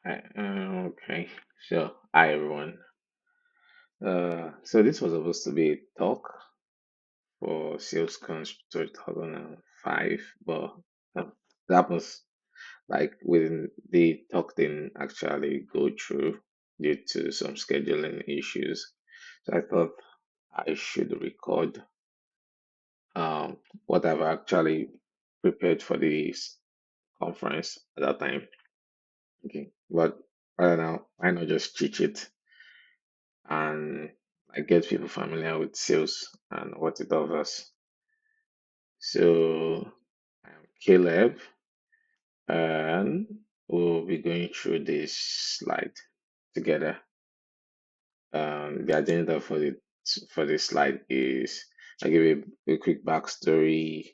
Okay, sure. Hi everyone. So this was supposed to be a talk for Sails Conf 2005, but that was like when the talk didn't actually go through due to some scheduling issues. So I thought I should record what I've actually prepared for this conference at that time. Okay, but right now, why not just cheat it and get people familiar with sales and what it offers. So I'm Caleb, and we'll be going through this slide together. The agenda for this slide is I'll give you a quick backstory,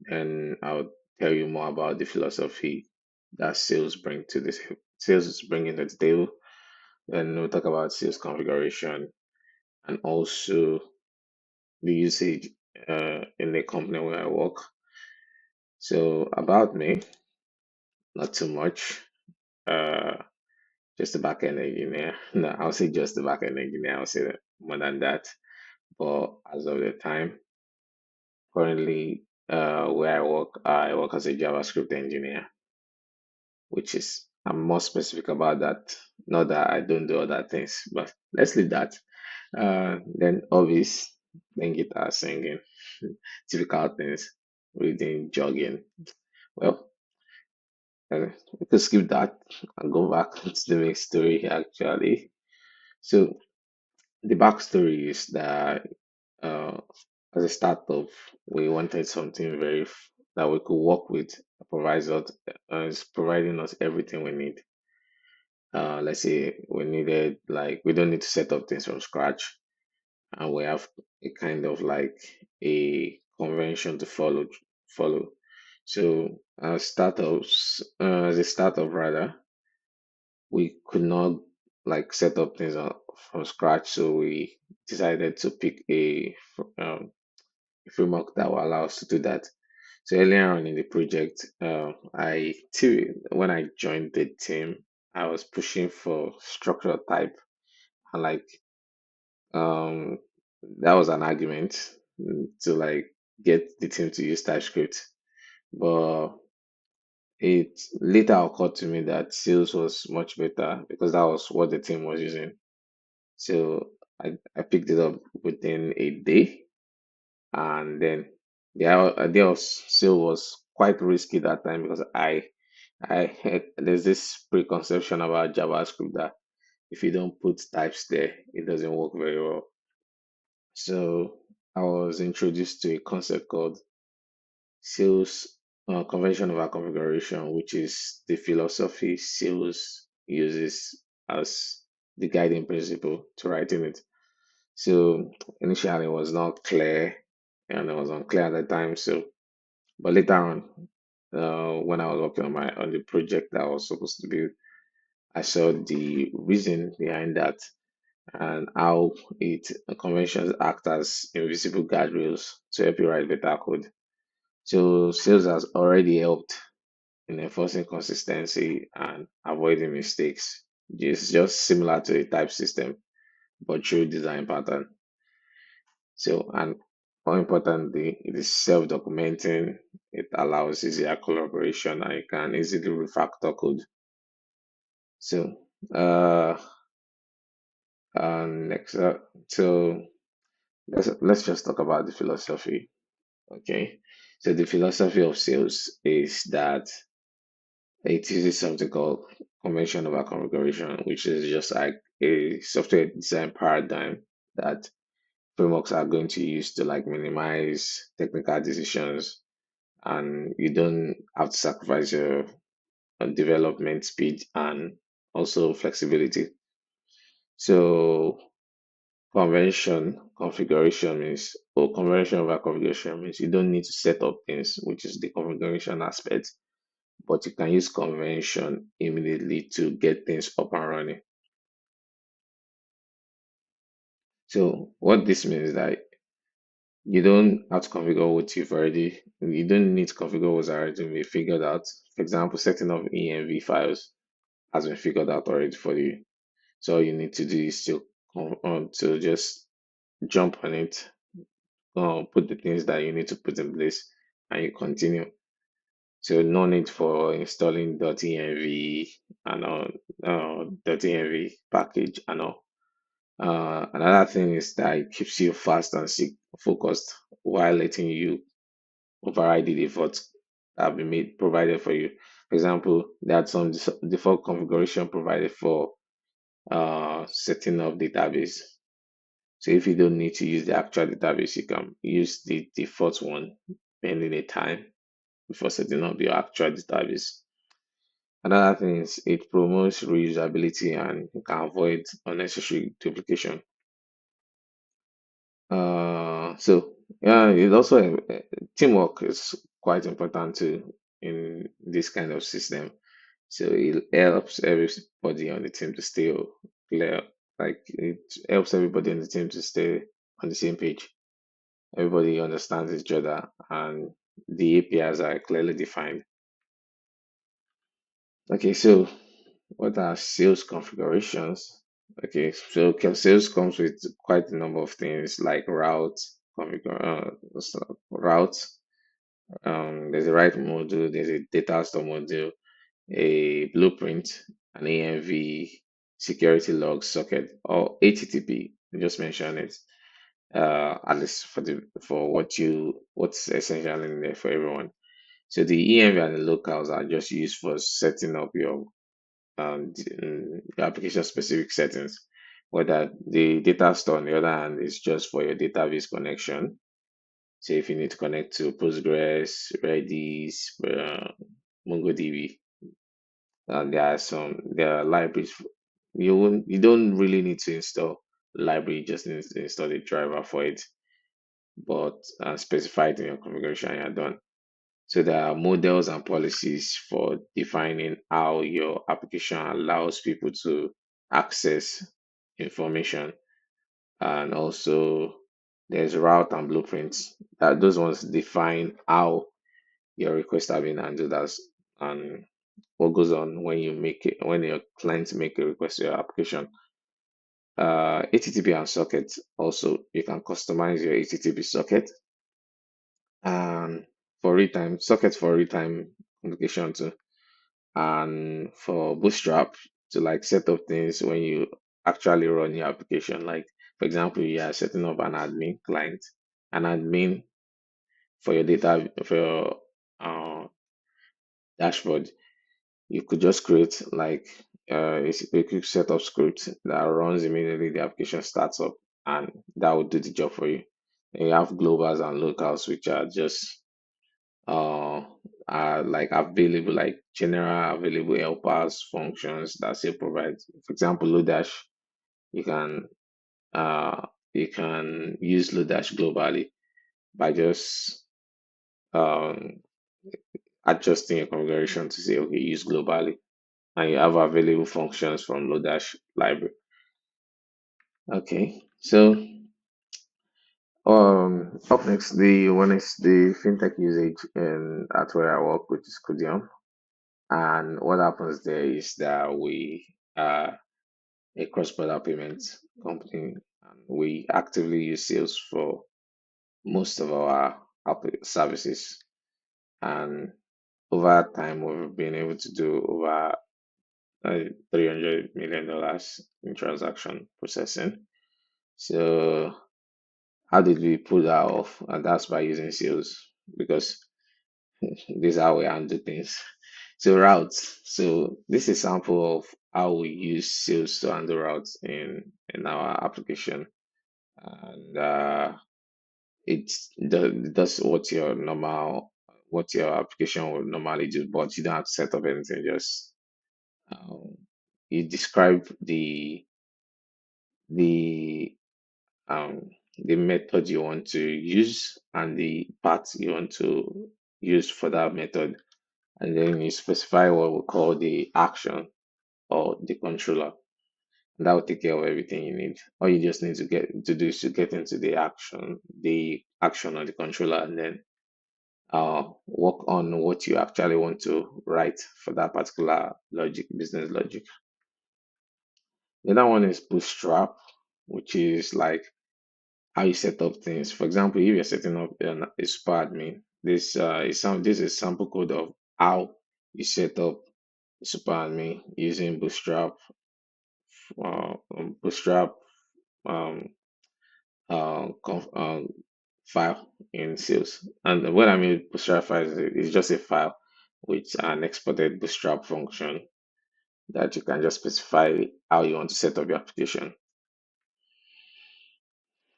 and I'll tell you more about the philosophy that sales is bringing to the table. Then we'll talk about sales configuration and also the usage in the company where I work. So about me, not too much. Uh, just a backend engineer. No, I'll say just a backend engineer. I'll say more than that. But as of the time, currently, where I work as a JavaScript engineer, which is I'm more specific about that. Not that I don't do other things, but let's leave that. Then hobbies, then guitar singing, typical things, reading, jogging. Well, we could skip that and go back to the main story actually. So the backstory is that uh, as a startup, we wanted something that we could work with, is providing us everything we need. Let's say we needed we don't need to set up things from scratch, and we have a kind of like a convention to follow. So as a startup rather, we could not set up things from scratch. So we decided to pick a framework that will allow us to do that. So earlier on in the project, when I joined the team, I was pushing for structural type, and um that was an argument to get the team to use TypeScript. But it later occurred to me that Sales was much better because that was what the team was using. So I picked it up within a day, and then the idea of Sales was quite risky that time because I had there's this preconception about JavaScript that if you don't put types there, it doesn't work very well. So I was introduced to a concept called Sales convention over configuration, which is the philosophy Sales uses as the guiding principle to writing it. So initially it was not clear and it was unclear at the time. So, but later on, when I was working on the project that I was supposed to build, I saw the reason behind that and how it conventions act as invisible guardrails to help you write better code. So sales has already helped in enforcing consistency and avoiding mistakes. It's just similar to a type system, but through design pattern. So, and more importantly, it is self-documenting. It allows easier collaboration and you can easily refactor code. So, uh, next up, so let's just talk about the philosophy. Okay, so the philosophy of sales is that it uses something called convention over configuration, which is just like a software design paradigm that frameworks are going to use to minimize technical decisions, and you don't have to sacrifice your development speed and also flexibility. So convention over configuration means you don't need to set up things, which is the configuration aspect, but you can use convention immediately to get things up and running. So what this means is that you don't have to configure what you don't need to configure what's already been figured out. For example, setting up env files. has been figured out already for you. So all you need to do is to just jump on it, put the things that you need to put in place, and you continue. So no need for installing .env and all, .env package and all. Another thing is that it keeps you fast and focused while letting you override the defaults that have been made provided for you. For example, there are some default configuration provided for setting up database. So if you don't need to use the actual database, you can use the default one pending a time before setting up your actual database. Another thing is it promotes reusability and you can avoid unnecessary duplication. So yeah, it also teamwork is quite important too in this kind of system. So it helps everybody on the team to stay clear. Like it helps everybody on the team to stay on the same page. Everybody understands each other, and the APIs are clearly defined. Okay, so what are sales configurations? Okay, so sales comes with quite a number of things like routes. There's a write module, there's a data store module, a blueprint, an AMV, security log socket, or HTTP. Just mention it. At least for what's essential in there for everyone. So the EMV and the locals are just used for setting up your application specific settings. Whether the data store on the other hand is just for your database connection. So if you need to connect to Postgres, Redis, MongoDB, there are libraries. You don't really need to install library, you just need to install the driver for it, but specify it in your configuration and you're done. So there are models and policies for defining how your application allows people to access information. And also there's route and blueprints. That those ones define how your requests are being handled as and what goes on when you make it when your clients make a request to your application. HTTP and sockets also you can customize your HTTP socket and for real time sockets for real time communication too and for Bootstrap to like set up things when you actually run your application. Like for example, you are setting up an admin client, an admin for your data for your dashboard. You could just create like a quick setup script that runs immediately the application starts up, and that will do the job for you. And you have globals and locals, which are just uh are like available like general available helpers functions that still provide for example Lodash you can uh you can use Lodash globally by just um adjusting your configuration to say okay use globally and you have available functions from Lodash library. Okay, so up next the one is the fintech usage and at where I work, which is Kudium. And what happens there is that we are a cross-border payment company and we actively use sales for most of our services. And over time, we've been able to do over $300 million in transaction processing. So, how did we pull that off? And that's by using sales because this is how we handle things. So routes. So this is sample of how we use sales to handle routes in our application, and that's what your application would normally do, but you don't have to set up anything. Just um, you describe the um the method you want to use and the path you want to use for that method, and then you specify what we call the action or the controller. And that will take care of everything you need. All you just need to do is to get into the action on the controller, and then work on what you actually want to write for that particular logic, business logic. The other one is Bootstrap, which is like how you set up things. For example, if you're setting up a super admin, this is sample code of how you set up a super admin using Bootstrap um, file in Sails. And what I mean Bootstrap file is just a file with an exported Bootstrap function that you can just specify how you want to set up your application.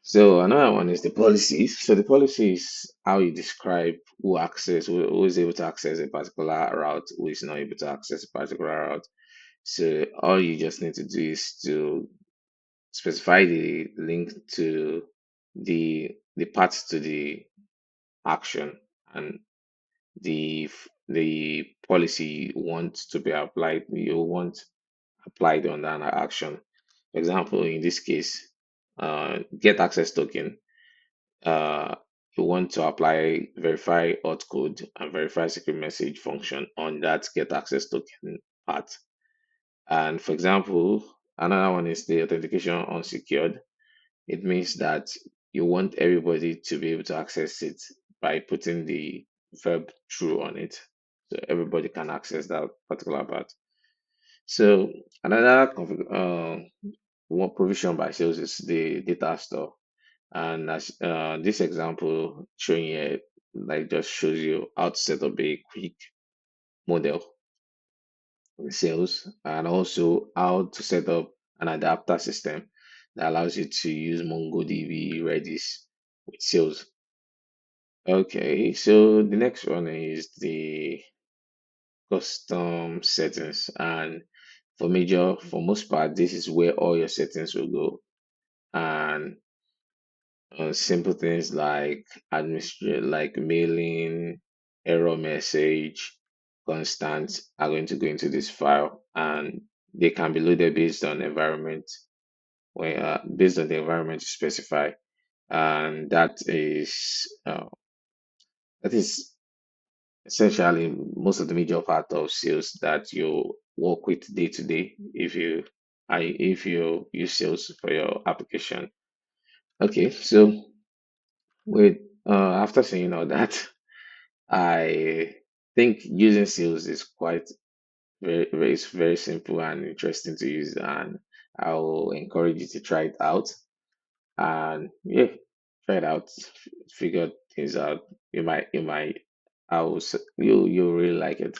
So another one is the policies. So the policy is how you describe who is able to access a particular route, who is not able to access a particular route. So all you just need to do is to specify the link to the path to the action and the policy you want to be applied. You want applied on that action. For example, in this case, get access token. uh, you want to apply verify auth code and verify secret message function on that get access token part. And for example, another one is the authentication unsecured. It means that you want everybody to be able to access it by putting the verb true on it. So everybody can access that particular part. So another one provision by sales is the data store. And as this example showing here, like just shows you how to set up a quick model in sales and also how to set up an adapter system that allows you to use MongoDB Redis with sales. Okay, so the next one is the custom settings. And for most part, this is where all your settings will go. And simple things like administrate, like mailing, error message, constant are going to go into this file, and they can be loaded based on environment, where based on the environment you specify, and that is essentially most of the major part of sales that you work with day to day if you use sales for your application. Okay, so with after saying all that, I think using sales is quite it's very simple and interesting to use, and I will encourage you to try it out. And yeah, try it out, figure things out. You really like it.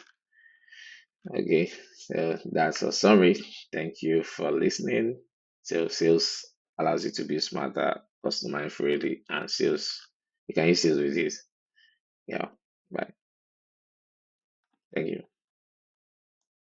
Okay, so that's a summary. Thank you for listening. So sales allows you to be smarter, customer friendly, and sales. You can use sales with this. Yeah. Bye. Thank you.